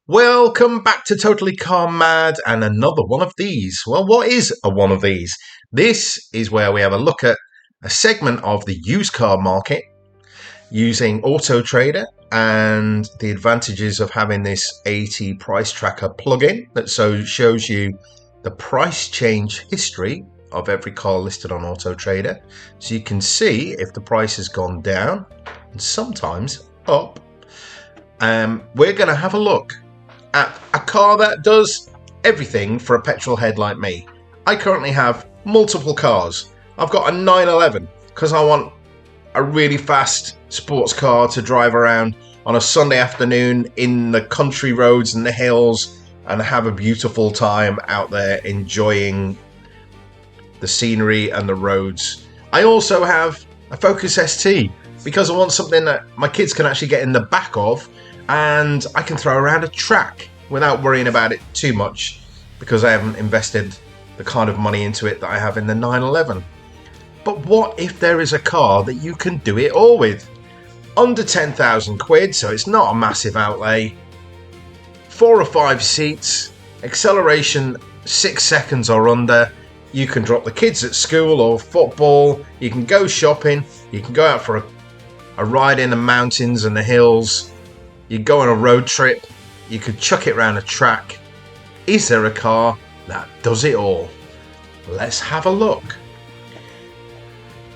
Welcome back to Totally Car Mad and another one of these. Well, what is a one of these? This is where we have a look at a segment of the used car market using Auto Trader and the advantages of having this AT price tracker plugin that shows you the price change history of every car listed on Auto Trader. So you can see if the price has gone down and sometimes up. We're going to have a look at a car that does everything for a petrol head like me. I currently have multiple cars. I've got a 911 because I want a really fast sports car to drive around on a Sunday afternoon in the country roads and the hills and have a beautiful time out there enjoying the scenery and the roads. I also have a Focus ST because I want something that my kids can actually get in the back of and I can throw around a track without worrying about it too much because I haven't invested the kind of money into it that I have in the 911. But what if there is a car that you can do it all with? Under 10,000 quid, so it's not a massive outlay. 4 or 5 seats, acceleration 6 seconds or under. You can drop the kids at school or football. You can go shopping. You can go out for a ride in the mountains and the hills. You go on a road trip, you could chuck it around a track. Is there a car that does it all? Let's have a look.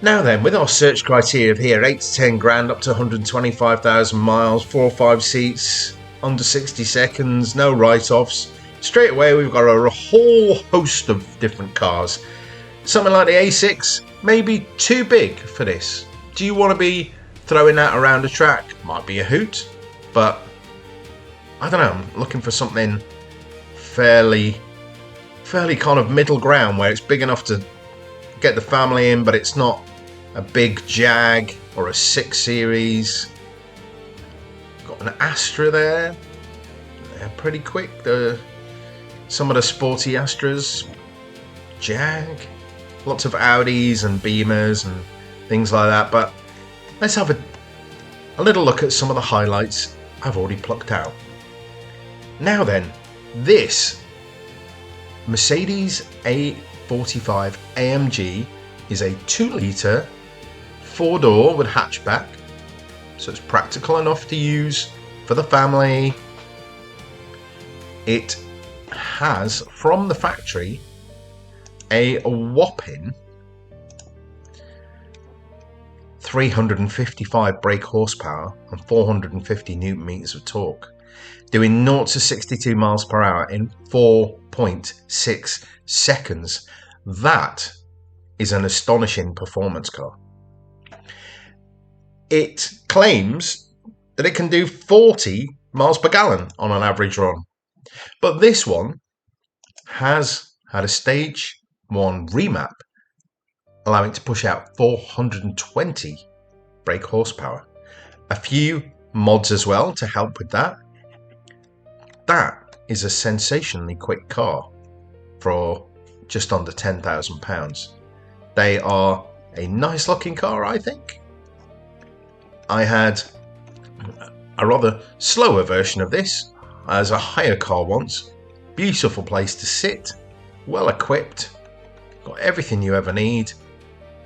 Now then, with our search criteria here, 8 to 10 grand up to 125,000 miles, 4 or 5 seats, under 60 seconds, no write-offs. Straight away we've got a whole host of different cars. Something like the A6 may be too big for this. Do you want to be throwing that around a track? Might be a hoot. But I don't know, I'm looking for something fairly kind of middle ground where it's big enough to get the family in, but it's not a big Jag or a 6 Series. Got an Astra there. They're pretty quick. Some of the sporty Astras. Jag. Lots of Audis and Beamers and things like that. But let's have a little look at some of the highlights I've already plucked out. Now then, this Mercedes A45 AMG is a 2-litre 4-door with hatchback, so it's practical enough to use for the family. It has, from the factory, a whopping 355 brake horsepower and 450 newton meters of torque, doing 0 to 62 miles per hour in 4.6 seconds. That is an astonishing performance car. It claims that it can do 40 miles per gallon on an average run, but this one has had a stage 1 remap allowing it to push out 420 brake horsepower. A few mods as well to help with that. That is a sensationally quick car for just under £10,000. They are a nice looking car, I think. I had a rather slower version of this as a hire car once. Beautiful place to sit, well equipped, got everything you ever need.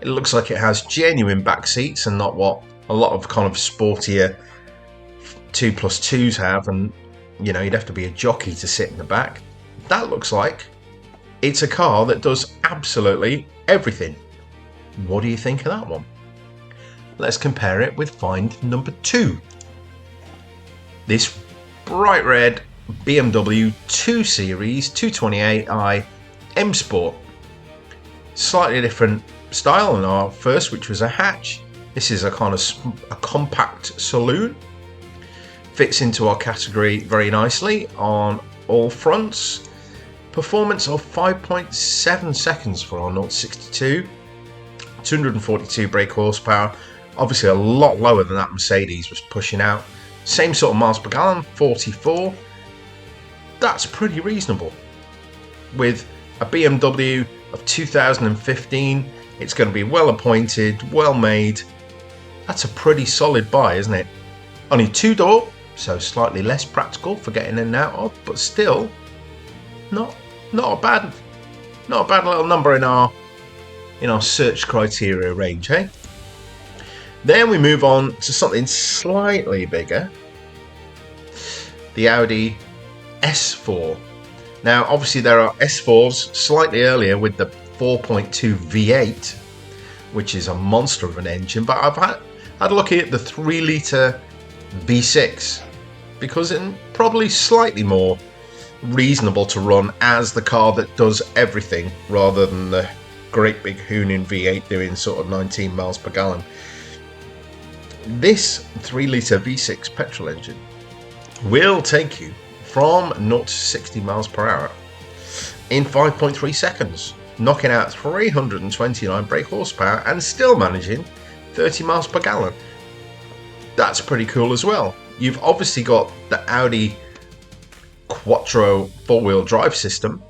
It looks like it has genuine back seats and not what a lot of kind of sportier 2+2s have, and you know, you'd have to be a jockey to sit in the back. That looks like it's a car that does absolutely everything. What do you think of that one? Let's compare it with find number 2. This bright red BMW 2 Series 228i M Sport. Slightly different style than our first, which was a hatch. This is a kind of a compact saloon. Fits into our category very nicely on all fronts. Performance of 5.7 seconds for our 0 to 62. 242 brake horsepower. Obviously a lot lower than that Mercedes was pushing out. Same sort of miles per gallon, 44. That's pretty reasonable. With a BMW of 2015, it's going to be well appointed, well made. That's a pretty solid buy, isn't it? Only 2-door, so slightly less practical for getting in and out of, but still not a bad little number in our search criteria range, hey? Then we move on to something slightly bigger, the Audi S4. Now, obviously, there are S4s slightly earlier with the 4.2 V8, which is a monster of an engine, but I've had a look at the 3-litre V6 because it's probably slightly more reasonable to run as the car that does everything rather than the great big hooning V8 doing sort of 19 miles per gallon. This 3-litre V6 petrol engine will take you from 0 to 60 miles per hour in 5.3 seconds, knocking out 329 brake horsepower and still managing 30 miles per gallon. That's pretty cool as well. You've obviously got the Audi Quattro 4-wheel drive system,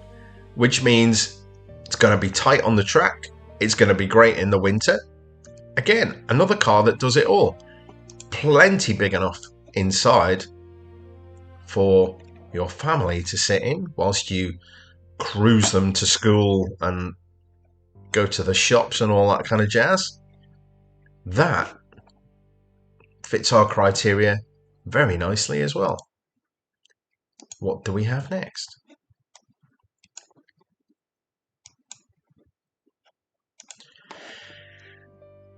which means it's going to be tight on the track. It's going to be great in the winter. Again, another car that does it all. Plenty big enough inside for your family to sit in whilst you cruise them to school and go to the shops and all that kind of jazz. That fits our criteria very nicely as well. What do we have next?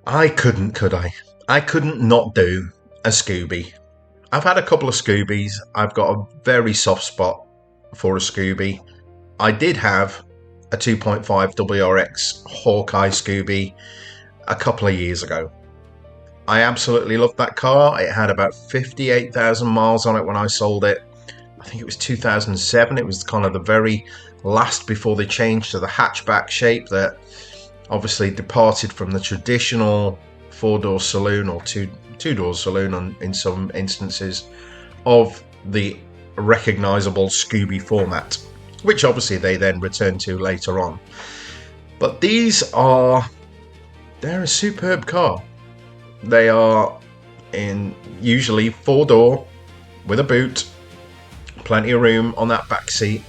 Could I? I couldn't not do a Scooby. I've had a couple of Scoobies. I've got a very soft spot for a Scooby. I did have a 2.5 WRX Hawkeye Scooby a couple of years ago. I absolutely loved that car. It had about 58,000 miles on it when I sold it. I think it was 2007. It was kind of the very last before they changed to the hatchback shape that obviously departed from the traditional 4-door saloon or two-door saloon in some instances of the recognizable Scooby format, which obviously they then returned to later on. But they're a superb car. They are in usually 4-door with a boot, plenty of room on that back seat.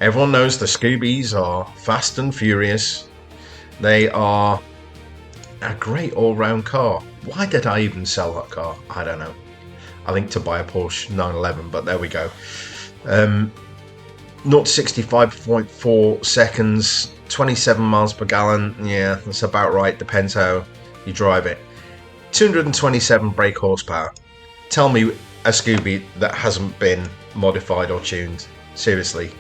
Everyone knows the Scoobies are fast and furious. They are a great all-round car. Why did I even sell that car? I don't know. I think to buy a Porsche 911, but there we go. 0 to 65.4 seconds, 27 miles per gallon. Yeah, that's about right. Depends how you drive it. 227 brake horsepower. Tell me a Scooby that hasn't been modified or tuned. Seriously,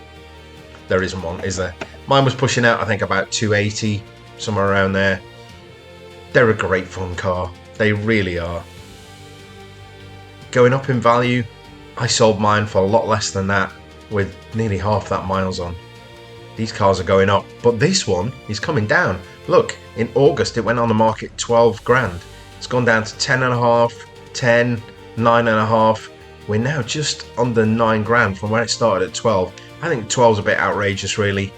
there isn't one, is there? Mine was pushing out, I think, about 280, somewhere around there. They're a great fun car. They really are. Going up in value, I sold mine for a lot less than that with nearly half that miles on. These cars are going up, but this one is coming down. Look, in August it went on the market 12 grand. It's gone down to 10.5, 10, 9.5. We're now just under 9 grand from where it started at 12. I think 12's a bit outrageous, really,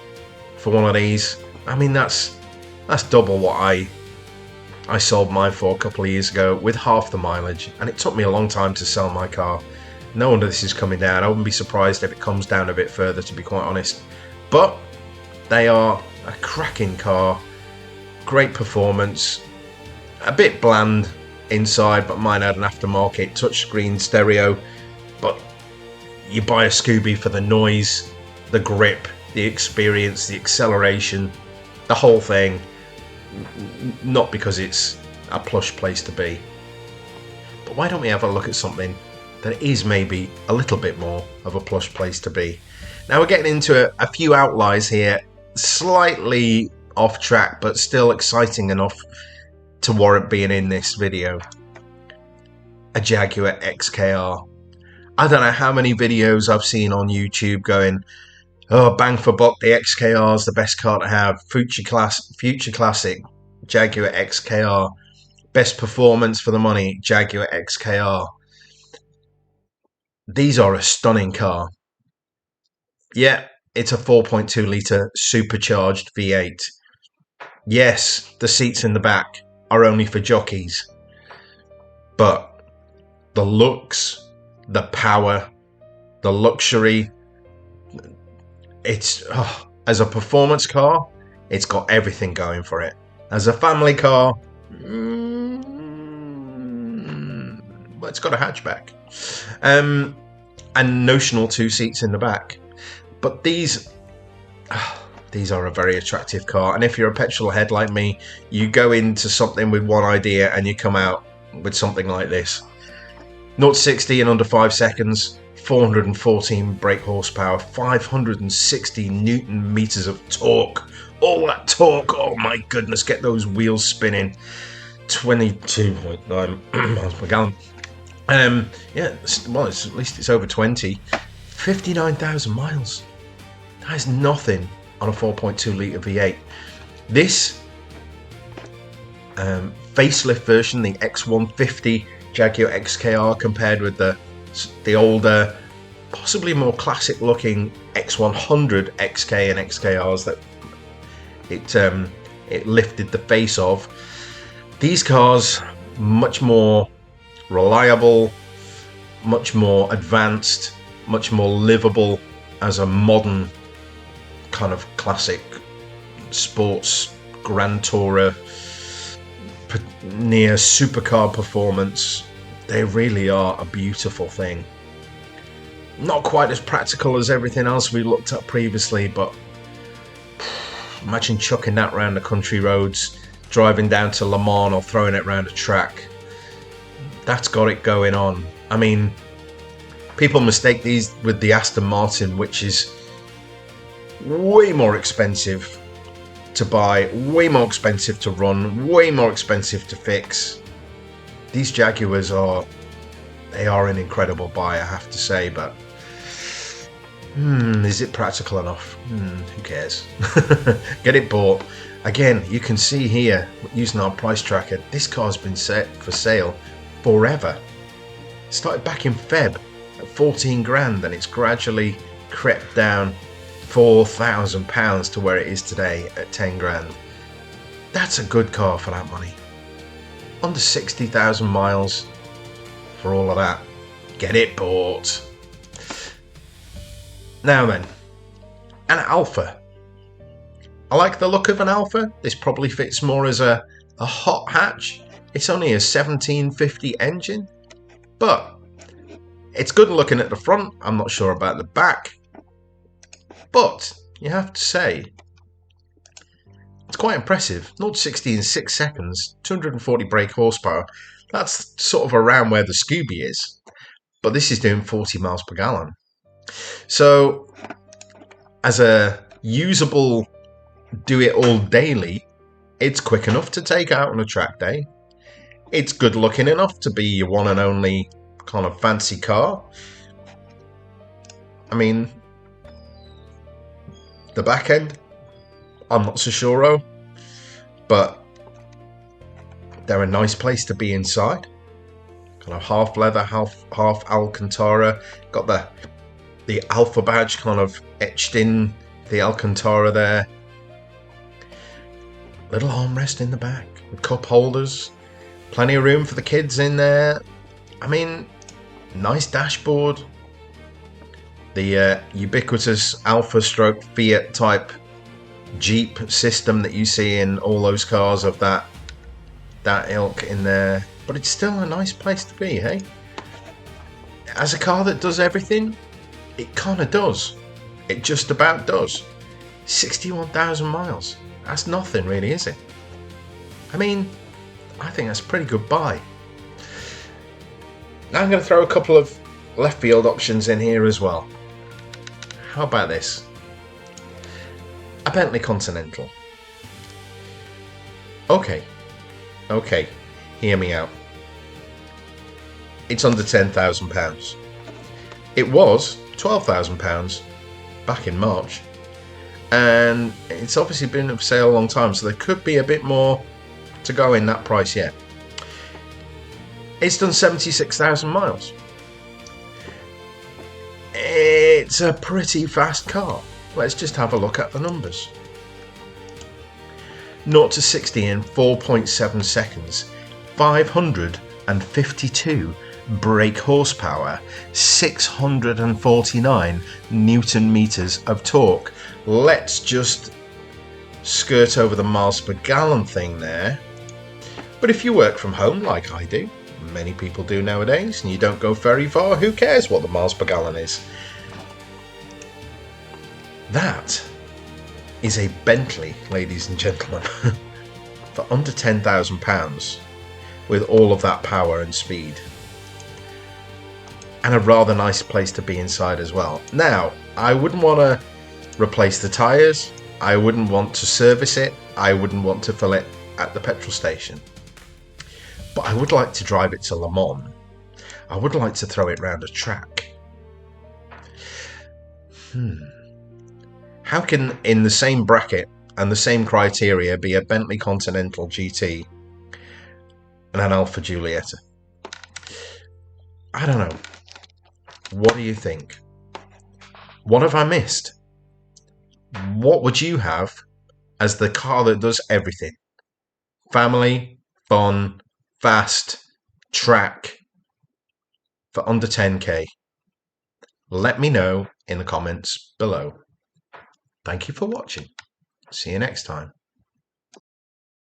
for one of these. I mean, that's double what I sold mine for a couple of years ago with half the mileage, and it took me a long time to sell my car. No wonder this is coming down. I wouldn't be surprised if it comes down a bit further, to be quite honest. But they are a cracking car, great performance, a bit bland inside, but mine had an aftermarket touchscreen stereo. But you buy a Scooby for the noise, the grip, the experience, the acceleration, the whole thing, not because it's a plush place to be. But why don't we have a look at something that is maybe a little bit more of a plush place to be? Now we're getting into a few outliers here, slightly off track, but still exciting enough to warrant being in this video. A Jaguar XKR. I don't know how many videos I've seen on YouTube going, oh, bang for buck, the XKR is the best car to have. Future classic, Jaguar XKR. Best performance for the money, Jaguar XKR. These are a stunning car. Yeah, it's a 4.2 litre supercharged V8. Yes, the seats in the back are only for jockeys. But the looks, the power, the luxury. It's as a performance car, it's got everything going for it. As a family car, well, it's got a hatchback, and notional 2 seats in the back. But these are a very attractive car, and if you're a petrol head like me, you go into something with one idea and you come out with something like this. 0 to 60 in under 5 seconds, 414 brake horsepower, 560 Newton meters of torque. All that torque, oh my goodness, get those wheels spinning. 22.9 miles per gallon. Yeah, well, at least it's over 20. 59,000 miles. That is nothing on a 4.2 litre V8. This facelift version, the X150 Jaguar XKR, compared with the older, possibly more classic looking X100 XK and XKRs that it lifted the face of. These cars, much more reliable, much more advanced, much more livable as a modern kind of classic sports Grand Tourer near supercar performance. They really are a beautiful thing. Not quite as practical as everything else we looked at previously, but imagine chucking that around the country roads, driving down to Le Mans or throwing it around a track. That's got it going on. I mean, people mistake these with the Aston Martin, which is way more expensive to buy, way more expensive to run, way more expensive to fix. These Jaguars are an incredible buy, I have to say, but is it practical enough? Who cares? Get it bought. Again, you can see here, using our price tracker, this car's been set for sale forever. It started back in Feb at 14 grand, and it's gradually crept down £4,000 to where it is today at 10 grand. That's a good car for that money. Under 60,000 miles for all of that. Get it bought. Now then, an Alfa. I like the look of an Alfa. This probably fits more as a hot hatch. It's only a 1750 engine, but it's good looking at the front. I'm not sure about the back, but you have to say it's quite impressive. 0 to 60 in 6 seconds, 240 brake horsepower. That's sort of around where the Scooby is, but this is doing 40 miles per gallon. So as a usable do it all daily, it's quick enough to take out on a track day. It's good looking enough to be your one and only kind of fancy car. I mean, the back end, I'm not so sure of, but they're a nice place to be inside. Kind of half leather, half Alcantara. Got the Alpha badge kind of etched in the Alcantara there. Little armrest in the back with cup holders. Plenty of room for the kids in there. I mean, nice dashboard. The ubiquitous Alfa stroke Fiat type Jeep system that you see in all those cars of that ilk in there. But it's still a nice place to be, hey? As a car that does everything, it kind of does. It just about does. 61,000 miles. That's nothing really, is it? I mean, I think that's a pretty good buy. Now I'm going to throw a couple of left field options in here as well. How about this? A Bentley Continental. Okay, hear me out. It's under £10,000. It was £12,000 back in March, and it's obviously been for sale a long time, so there could be a bit more to go in that price yet. It's done 76,000 miles. It's a pretty fast car. Let's just have a look at the numbers. 0 to 60 in 4.7 seconds, 552 brake horsepower, 649 Newton meters of torque. Let's just skirt over the miles per gallon thing there. But if you work from home like I do, many people do nowadays, and you don't go very far, who cares what the miles per gallon is? That is a Bentley, ladies and gentlemen, for under £10,000 with all of that power and speed. And a rather nice place to be inside as well. Now, I wouldn't want to replace the tyres, I wouldn't want to service it, I wouldn't want to fill it at the petrol station. But I would like to drive it to Le Mans. I would like to throw it round a track. How can, in the same bracket and the same criteria, be a Bentley Continental GT and an Alfa Giulietta? I don't know. What do you think? What have I missed? What would you have as the car that does everything? Family, fun, fast, track, for under 10k? Let me know in the comments below. Thank you for watching. See you next time.